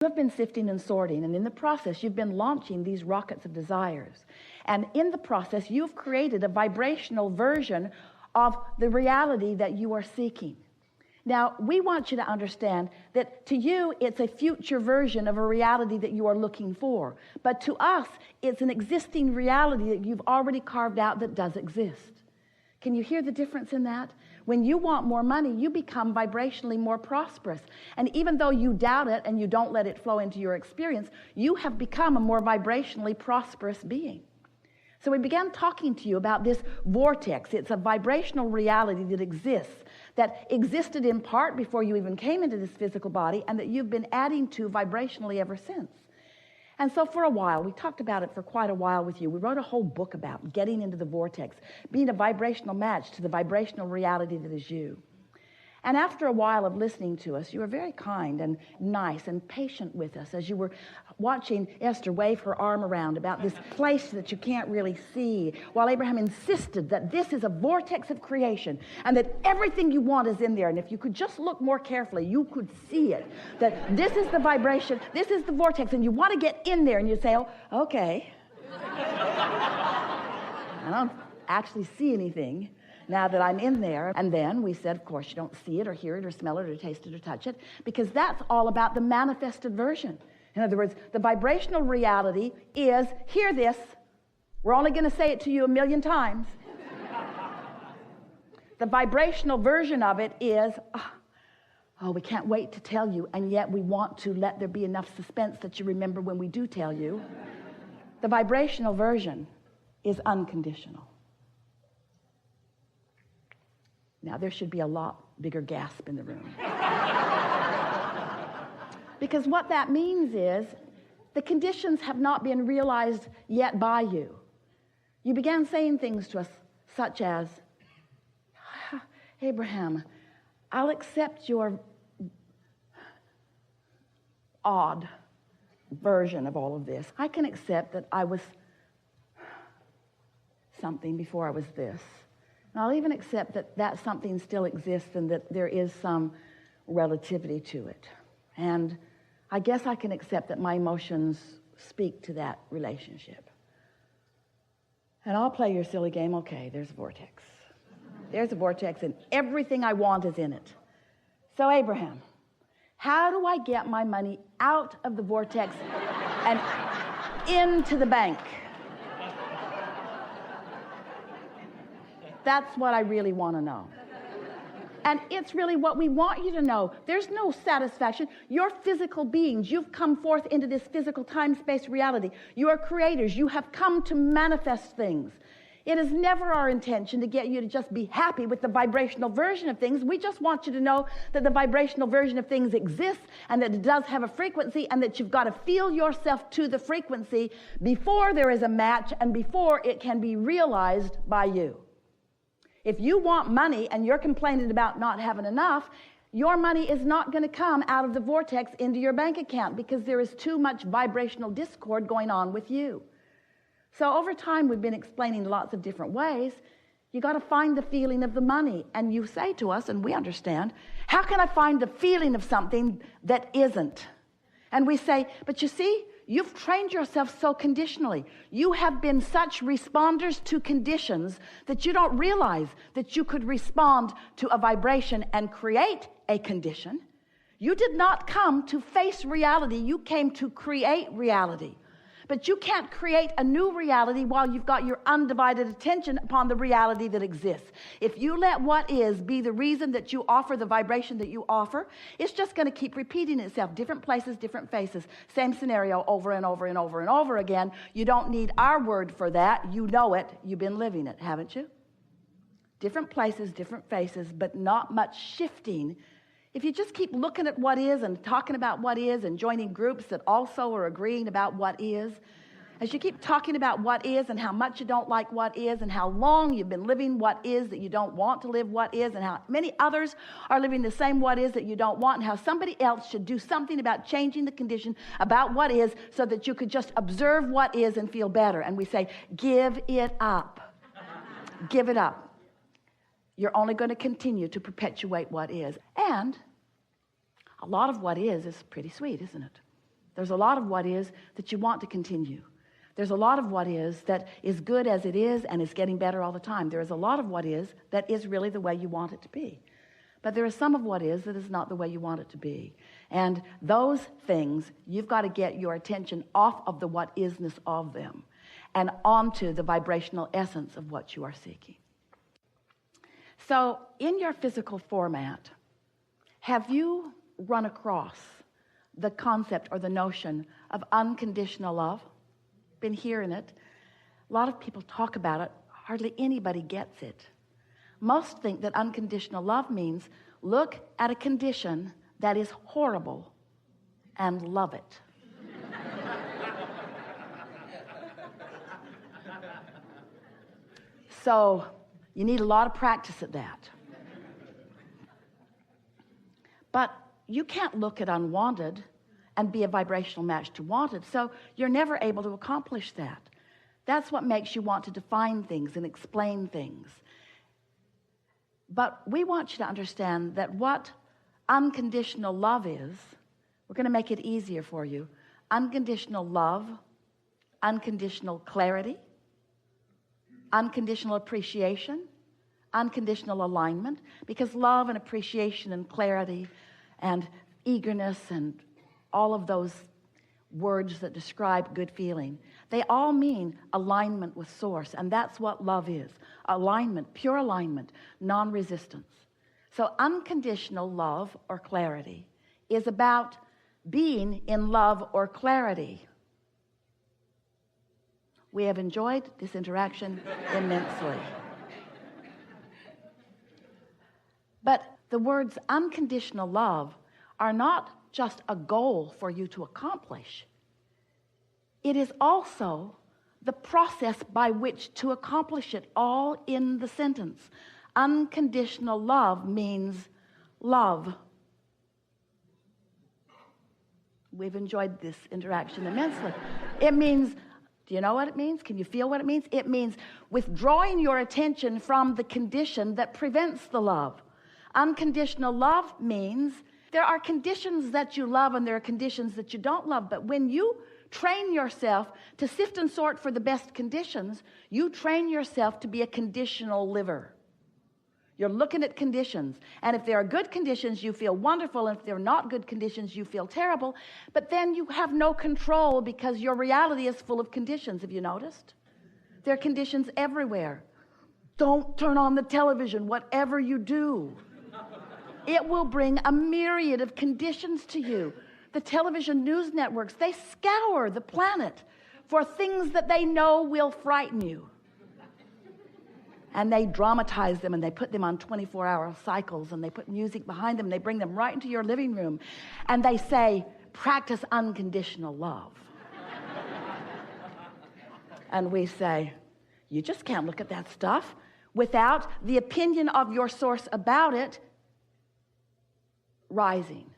You have been sifting and sorting, and in the process, you've been launching these rockets of desires. And in the process, you've created a vibrational version of the reality that you are seeking. Now, we want you to understand that to you, it's a future version of a reality that you are looking for. But to us, it's an existing reality that you've already carved out that does exist. Can you hear the difference in that? When you want more money, you become vibrationally more prosperous. And even though you doubt it and you don't let it flow into your experience, you have become a more vibrationally prosperous being. So we began talking to you about this vortex. It's a vibrational reality that existed in part before you even came into this physical body, and that you've been adding to vibrationally ever since. And so for a while, we talked about it for quite a while with you. We wrote a whole book about getting into the vortex, being a vibrational match to the vibrational reality that is you. And after a while of listening to us, you were very kind and nice and patient with us as you were watching Esther wave her arm around about this place that you can't really see, while Abraham insisted that this is a vortex of creation and that everything you want is in there. And if you could just look more carefully, you could see it, that this is the vibration, this is the vortex, and you want to get in there, and you say, oh, okay. I don't actually see anything now that I'm in there. And then we said, of course, you don't see it or hear it or smell it or taste it or touch it, because that's all about the manifested version. In other words, the vibrational reality is, hear this, we're only going to say it to you 1,000,000 times. The vibrational version of it is, oh, we can't wait to tell you, and yet we want to let there be enough suspense that you remember when we do tell you. The vibrational version is unconditional. Now, there should be a lot bigger gasp in the room. Because what that means is the conditions have not been realized yet by you. You began saying things to us such as, Abraham, I'll accept your odd version of all of this. I can accept that I was something before I was this. And I'll even accept that that something still exists and that there is some relativity to it. And I guess I can accept that my emotions speak to that relationship. And I'll play your silly game. Okay, there's a vortex. There's a vortex, and everything I want is in it. So, Abraham, how do I get my money out of the vortex and into the bank? That's what I really want to know. And it's really what we want you to know. There's no satisfaction. You're physical beings. You've come forth into this physical time-space reality. You are creators. You have come to manifest things. It is never our intention to get you to just be happy with the vibrational version of things. We just want you to know that the vibrational version of things exists and that it does have a frequency, and that you've got to feel yourself to the frequency before there is a match and before it can be realized by you. If you want money and you're complaining about not having enough, your money is not going to come out of the vortex into your bank account, because there is too much vibrational discord going on with you. So over time, we've been explaining lots of different ways. You got to find the feeling of the money. And you say to us, and we understand, how can I find the feeling of something that isn't? And we say, but you see, you've trained yourself so conditionally. You have been such responders to conditions that you don't realize that you could respond to a vibration and create a condition. You did not come to face reality. You came to create reality. But you can't create a new reality while you've got your undivided attention upon the reality that exists. If you let what is be the reason that you offer the vibration that you offer, it's just going to keep repeating itself. Different places, different faces. Same scenario over and over and over and over again. You don't need our word for that. You know it. You've been living it, haven't you? Different places, different faces, but not much shifting. If you just keep looking at what is and talking about what is and joining groups that also are agreeing about what is, as you keep talking about what is and how much you don't like what is and how long you've been living what is that you don't want to live what is, and how many others are living the same what is that you don't want, and how somebody else should do something about changing the condition about what is so that you could just observe what is and feel better. And we say, give it up. Give it up. You're only going to continue to perpetuate what is. And a lot of what is pretty sweet, isn't it? There's a lot of what is that you want to continue. There's a lot of what is that is good as it is and is getting better all the time. There is a lot of what is that is really the way you want it to be. But there is some of what is that is not the way you want it to be. And those things, you've got to get your attention off of the what isness of them and onto the vibrational essence of what you are seeking. So in your physical format, have you run across the concept or the notion of unconditional love? Been hearing it. A lot of people talk about it. Hardly anybody gets it. Most think that unconditional love means look at a condition that is horrible and love it. So you need a lot of practice at that. But you can't look at unwanted and be a vibrational match to wanted, so you're never able to accomplish that. That's what makes you want to define things and explain things. But we want you to understand that what unconditional love is, we're going to make it easier for you. Unconditional love, unconditional clarity, unconditional appreciation, unconditional alignment, because love and appreciation and clarity and eagerness and all of those words that describe good feeling, they all mean alignment with source, and that's what love is. Alignment, pure alignment, non-resistance. So unconditional love or clarity is about being in love or clarity. We have enjoyed this interaction immensely. But the words unconditional love are not just a goal for you to accomplish. It is also the process by which to accomplish it, all in the sentence. Unconditional love means love. We've enjoyed this interaction immensely. It means, do you know what it means? Can you feel what it means? It means withdrawing your attention from the condition that prevents the love. Unconditional love means there are conditions that you love and there are conditions that you don't love, but when you train yourself to sift and sort for the best conditions, you train yourself to be a conditional liver. You're looking at conditions, and if there are good conditions, you feel wonderful, and if there are not good conditions, you feel terrible, but then you have no control because your reality is full of conditions. Have you noticed? There are conditions everywhere. Don't turn on the television, whatever you do. It will bring a myriad of conditions to you. The television news networks, they scour the planet for things that they know will frighten you. And they dramatize them, and they put them on 24-hour cycles, and they put music behind them, and they bring them right into your living room, and they say, practice unconditional love. And we say, you just can't look at that stuff without the opinion of your source about it rising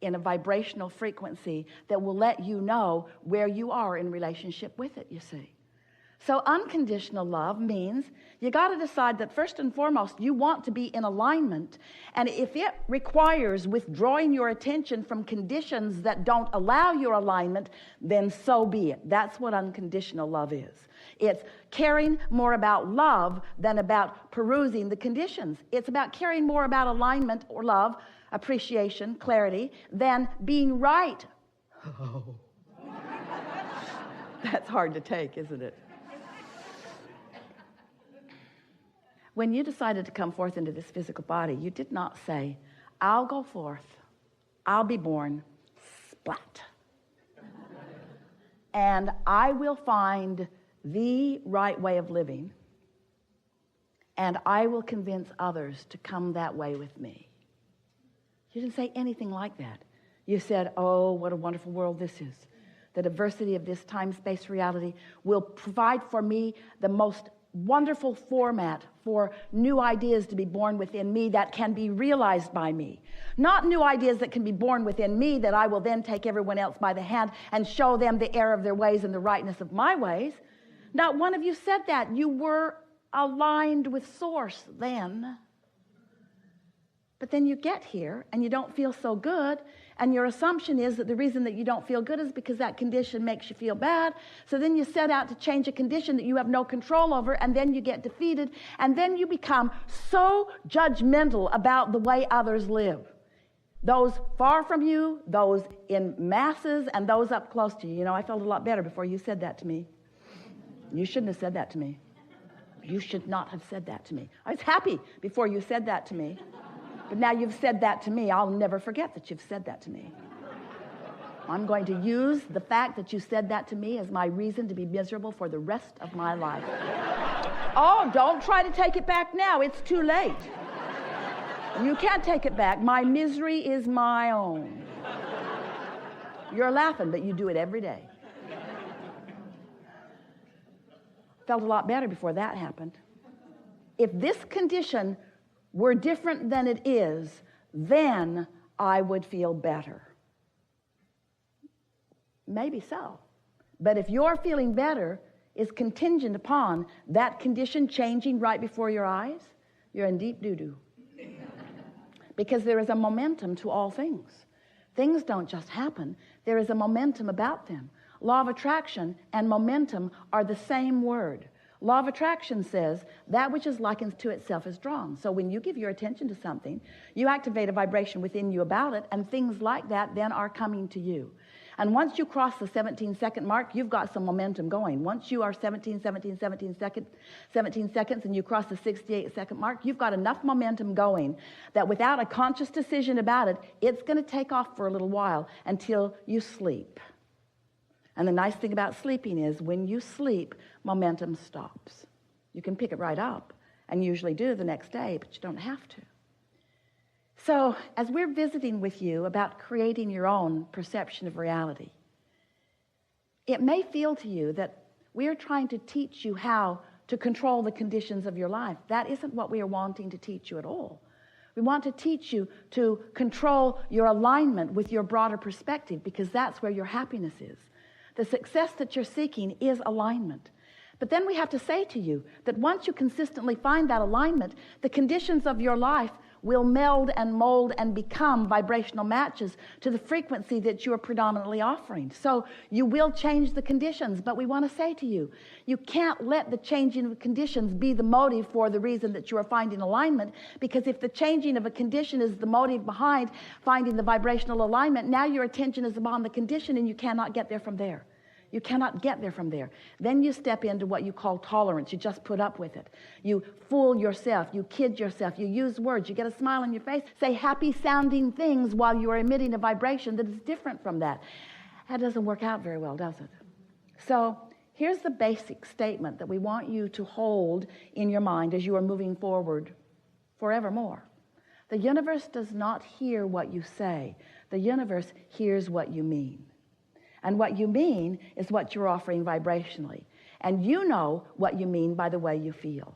in a vibrational frequency that will let you know where you are in relationship with it, you see. So unconditional love means you got to decide that first and foremost you want to be in alignment, and if it requires withdrawing your attention from conditions that don't allow your alignment, then so be it. That's what unconditional love is. It's caring more about love than about perusing the conditions. It's about caring more about alignment or love, appreciation, clarity, than being right. Oh. That's hard to take, isn't it? When you decided to come forth into this physical body, you did not say, I'll go forth, I'll be born, splat. And I will find the right way of living, and I will convince others to come that way with me. You didn't say anything like that. You said, oh, what a wonderful world this is. The diversity of this time-space reality will provide for me the most wonderful format for new ideas to be born within me that can be realized by me. Not new ideas that can be born within me that I will then take everyone else by the hand and show them the error of their ways and the rightness of my ways. Not one of you said that. You were aligned with Source then. But then you get here and you don't feel so good, and your assumption is that the reason that you don't feel good is because that condition makes you feel bad. So then you set out to change a condition that you have no control over, and then you get defeated, and then you become so judgmental about the way others live. Those far from you, those in masses, and those up close to you. You know, I felt a lot better before you said that to me. You shouldn't have said that to me. You should not have said that to me. I was happy before you said that to me. But now you've said that to me. I'll never forget that you've said that to me. I'm going to use the fact that you said that to me as my reason to be miserable for the rest of my life. Oh, don't try to take it back now. It's too late. You can't take it back. My misery is my own. You're laughing, but you do it every day. Felt a lot better before that happened. If this condition were different than it is, then I would feel better. Maybe so. But if your feeling better is contingent upon that condition changing right before your eyes, you're in deep doo-doo. Because there is a momentum to all things. Things don't just happen. There is a momentum about them. Law of attraction and momentum are the same word. Law of attraction says that which is likened to itself is drawn. So when you give your attention to something, you activate a vibration within you about it, and things like that then are coming to you. And once you cross the 17-second mark, you've got some momentum going. Once you are 17 seconds, and you cross the 68-second mark, you've got enough momentum going that without a conscious decision about it, it's going to take off for a little while until you sleep. And the nice thing about sleeping is when you sleep, momentum stops. You can pick it right up, and usually do the next day, but you don't have to. So as we're visiting with you about creating your own perception of reality, it may feel to you that we are trying to teach you how to control the conditions of your life. That isn't what we are wanting to teach you at all. We want to teach you to control your alignment with your broader perspective, because that's where your happiness is. The success that you're seeking is alignment. But then we have to say to you that once you consistently find that alignment, the conditions of your life will meld and mold and become vibrational matches to the frequency that you are predominantly offering. So you will change the conditions, but we want to say to you, you can't let the changing of conditions be the motive for the reason that you are finding alignment, because if the changing of a condition is the motive behind finding the vibrational alignment, now your attention is upon the condition and you cannot get there from there. You cannot get there from there. Then you step into what you call tolerance. You just put up with it. You fool yourself. You kid yourself. You use words. You get a smile on your face. Say happy-sounding things while you are emitting a vibration that is different from that. That doesn't work out very well, does it? So here's the basic statement that we want you to hold in your mind as you are moving forward forevermore. The universe does not hear what you say. The universe hears what you mean. And what you mean is what you're offering vibrationally. And you know what you mean by the way you feel.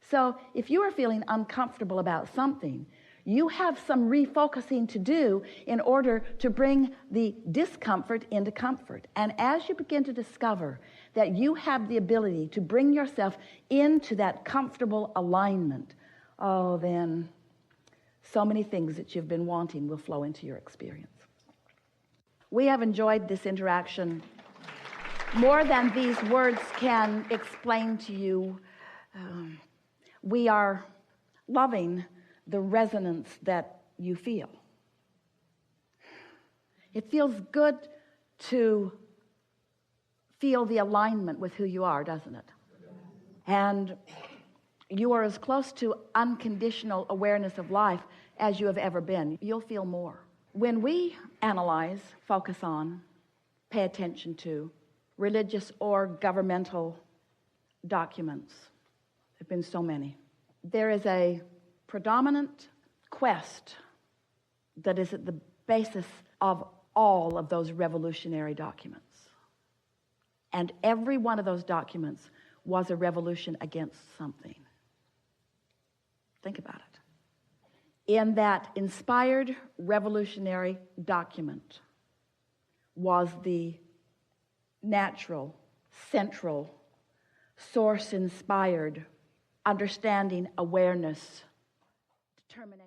So if you are feeling uncomfortable about something, you have some refocusing to do in order to bring the discomfort into comfort. And as you begin to discover that you have the ability to bring yourself into that comfortable alignment, oh, then so many things that you've been wanting will flow into your experience. We have enjoyed this interaction more than these words can explain to you. We are loving the resonance that you feel. It feels good to feel the alignment with who you are, doesn't it? And you are as close to unconditional awareness of life as you have ever been. You'll feel more. When we analyze, focus on, pay attention to religious or governmental documents, there have been so many, there is a predominant quest that is at the basis of all of those revolutionary documents. And every one of those documents was a revolution against something. Think about it. In that inspired revolutionary document was the natural, central, source-inspired understanding, awareness, determination.